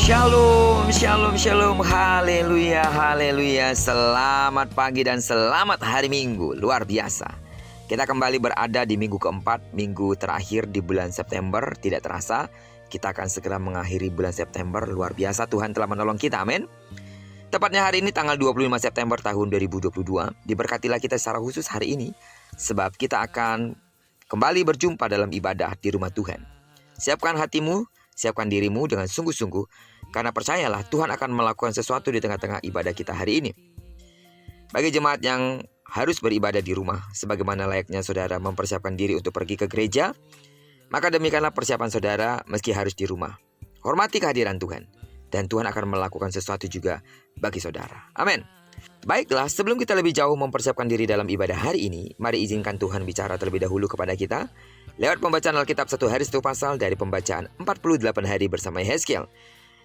Shalom, shalom, shalom, haleluya, haleluya. Selamat pagi dan selamat hari Minggu, luar biasa. Kita kembali berada di minggu keempat, minggu terakhir di bulan September. Tidak terasa, kita akan segera mengakhiri bulan September. Luar biasa, Tuhan telah menolong kita, amin. Tepatnya hari ini tanggal 25 September tahun 2022. Diberkatilah kita secara khusus hari ini, sebab kita akan kembali berjumpa dalam ibadah di rumah Tuhan. Siapkan hatimu, siapkan dirimu dengan sungguh-sungguh, karena percayalah Tuhan akan melakukan sesuatu di tengah-tengah ibadah kita hari ini. Bagi jemaat yang harus beribadah di rumah, sebagaimana layaknya saudara mempersiapkan diri untuk pergi ke gereja, maka demikianlah persiapan saudara meski harus di rumah. Hormati kehadiran Tuhan, dan Tuhan akan melakukan sesuatu juga bagi saudara. Amin. Baiklah, sebelum kita lebih jauh mempersiapkan diri dalam ibadah hari ini, mari izinkan Tuhan bicara terlebih dahulu kepada kita lewat pembacaan Alkitab 1 hari 1 pasal dari pembacaan 48 hari bersama Yehezkiel.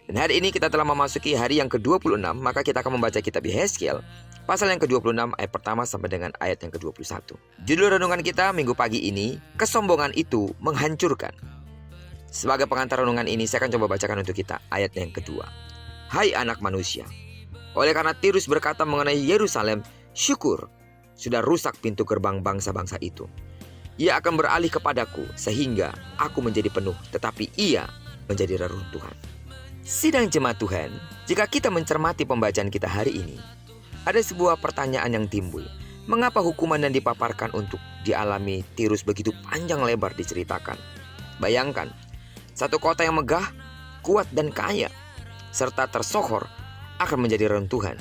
Dan hari ini kita telah memasuki hari yang ke-26, maka kita akan membaca kitab Yehezkiel pasal yang ke-26 ayat pertama sampai dengan ayat yang ke-21. Judul renungan kita minggu pagi ini, kesombongan itu menghancurkan. Sebagai pengantar renungan ini, saya akan coba bacakan untuk kita ayat yang kedua. Hai anak manusia, oleh karena Tirus berkata mengenai Yerusalem, syukur, sudah rusak pintu gerbang bangsa-bangsa itu. Ia akan beralih kepadaku sehingga aku menjadi penuh, tetapi ia menjadi reruntuhan. Sidang jemaat Tuhan, jika kita mencermati pembacaan kita hari ini, ada sebuah pertanyaan yang timbul. Mengapa hukuman yang dipaparkan untuk dialami Tirus begitu panjang lebar diceritakan? Bayangkan, satu kota yang megah, kuat dan kaya, serta tersohor akan menjadi reruntuhan.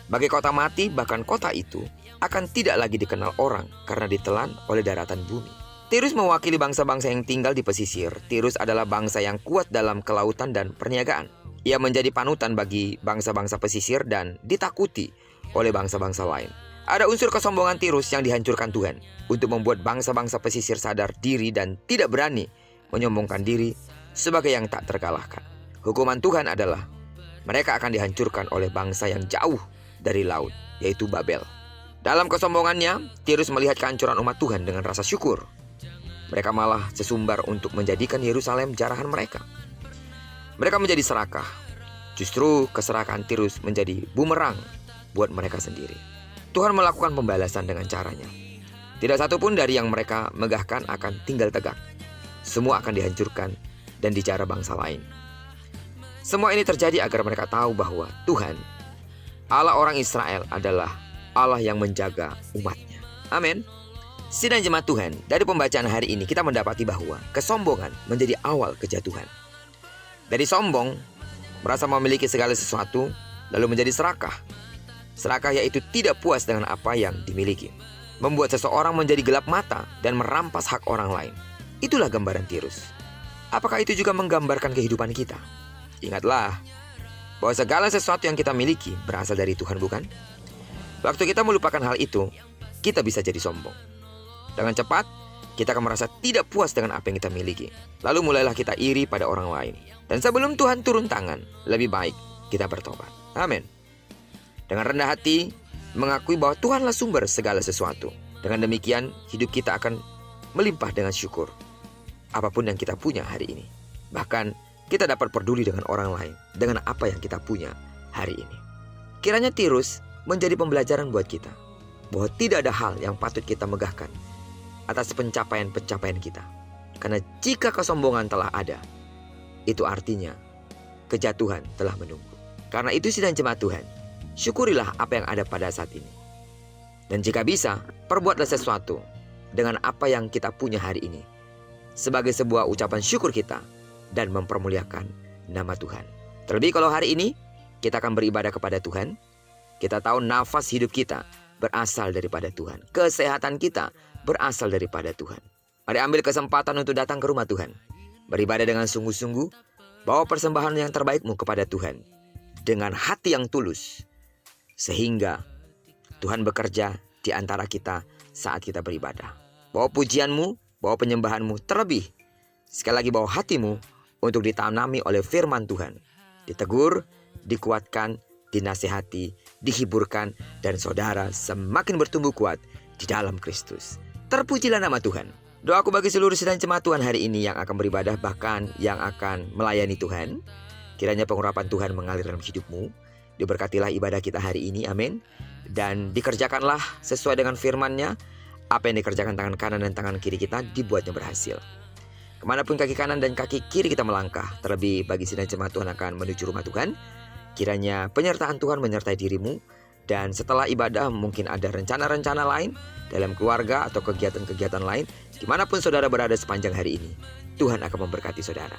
Bagi kota mati, bahkan kota itu akan tidak lagi dikenal orang karena ditelan oleh daratan bumi. Tirus mewakili bangsa-bangsa yang tinggal di pesisir. Tirus adalah bangsa yang kuat dalam kelautan dan perniagaan. Ia menjadi panutan bagi bangsa-bangsa pesisir dan ditakuti oleh bangsa-bangsa lain. Ada unsur kesombongan Tirus yang dihancurkan Tuhan untuk membuat bangsa-bangsa pesisir sadar diri dan tidak berani menyombongkan diri sebagai yang tak terkalahkan. Hukuman Tuhan adalah mereka akan dihancurkan oleh bangsa yang jauh dari laut, yaitu Babel. Dalam kesombongannya, Tirus melihat kehancuran umat Tuhan dengan rasa syukur. Mereka malah sesumbar untuk menjadikan Yerusalem jarahan mereka. Mereka menjadi serakah. Justru keserakahan Tirus menjadi bumerang buat mereka sendiri. Tuhan melakukan pembalasan dengan caranya. Tidak satu pun dari yang mereka megahkan akan tinggal tegak. Semua akan dihancurkan dan dijarah bangsa lain. Semua ini terjadi agar mereka tahu bahwa Tuhan, Allah orang Israel, adalah Allah yang menjaga umatnya. Amin. Sidang jemaat Tuhan, dari pembacaan hari ini kita mendapati bahwa kesombongan menjadi awal kejatuhan. Dari sombong, merasa memiliki segala sesuatu, lalu menjadi serakah. Serakah yaitu tidak puas dengan apa yang dimiliki. Membuat seseorang menjadi gelap mata dan merampas hak orang lain. Itulah gambaran Tirus. Apakah itu juga menggambarkan kehidupan kita? Ingatlah bahwa segala sesuatu yang kita miliki berasal dari Tuhan, bukan? Waktu kita melupakan hal itu, kita bisa jadi sombong. Dengan cepat, kita akan merasa tidak puas dengan apa yang kita miliki. Lalu mulailah kita iri pada orang lain. Dan sebelum Tuhan turun tangan, lebih baik kita bertobat. Amin. Dengan rendah hati, mengakui bahwa Tuhanlah sumber segala sesuatu. Dengan demikian, hidup kita akan melimpah dengan syukur. Apapun yang kita punya hari ini. Bahkan, kita dapat peduli dengan orang lain, dengan apa yang kita punya hari ini. Kiranya Tirus menjadi pembelajaran buat kita, bahwa tidak ada hal yang patut kita megahkan atas pencapaian-pencapaian kita. Karena jika kesombongan telah ada, itu artinya kejatuhan telah menunggu. Karena itu sidang jemaat Tuhan, syukurilah apa yang ada pada saat ini. Dan jika bisa, perbuatlah sesuatu dengan apa yang kita punya hari ini, sebagai sebuah ucapan syukur kita dan mempermuliakan nama Tuhan. Terlebih kalau hari ini kita akan beribadah kepada Tuhan, kita tahu nafas hidup kita berasal daripada Tuhan. Kesehatan kita berasal daripada Tuhan. Mari ambil kesempatan untuk datang ke rumah Tuhan. Beribadah dengan sungguh-sungguh. Bawa persembahan yang terbaikmu kepada Tuhan. Dengan hati yang tulus. Sehingga Tuhan bekerja di antara kita saat kita beribadah. Bawa pujianmu, bawa penyembahanmu, terlebih sekali lagi bawa hatimu untuk ditanami oleh firman Tuhan. Ditegur, dikuatkan, dinasehati, dihiburkan, dan saudara semakin bertumbuh kuat di dalam Kristus. Terpujilah nama Tuhan. Doaku bagi seluruh sidang jemaat Tuhan hari ini yang akan beribadah, bahkan yang akan melayani Tuhan. Kiranya pengurapan Tuhan mengalir dalam hidupmu. Diberkatilah ibadah kita hari ini, amin. Dan dikerjakanlah sesuai dengan firman-Nya. Apa yang dikerjakan tangan kanan dan tangan kiri kita dibuatnya berhasil. Kemanapun kaki kanan dan kaki kiri kita melangkah, terlebih bagi sidang jemaat Tuhan akan menuju rumah Tuhan, kiranya penyertaan Tuhan menyertai dirimu. Dan setelah ibadah mungkin ada rencana-rencana lain dalam keluarga atau kegiatan-kegiatan lain. Dimanapun saudara berada sepanjang hari ini, Tuhan akan memberkati saudara.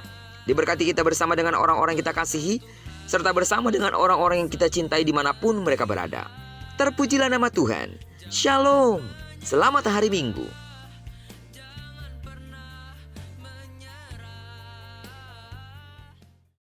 Diberkati kita bersama dengan orang-orang yang kita kasihi, serta bersama dengan orang-orang yang kita cintai dimanapun mereka berada. Terpujilah nama Tuhan. Shalom. Selamat hari Minggu.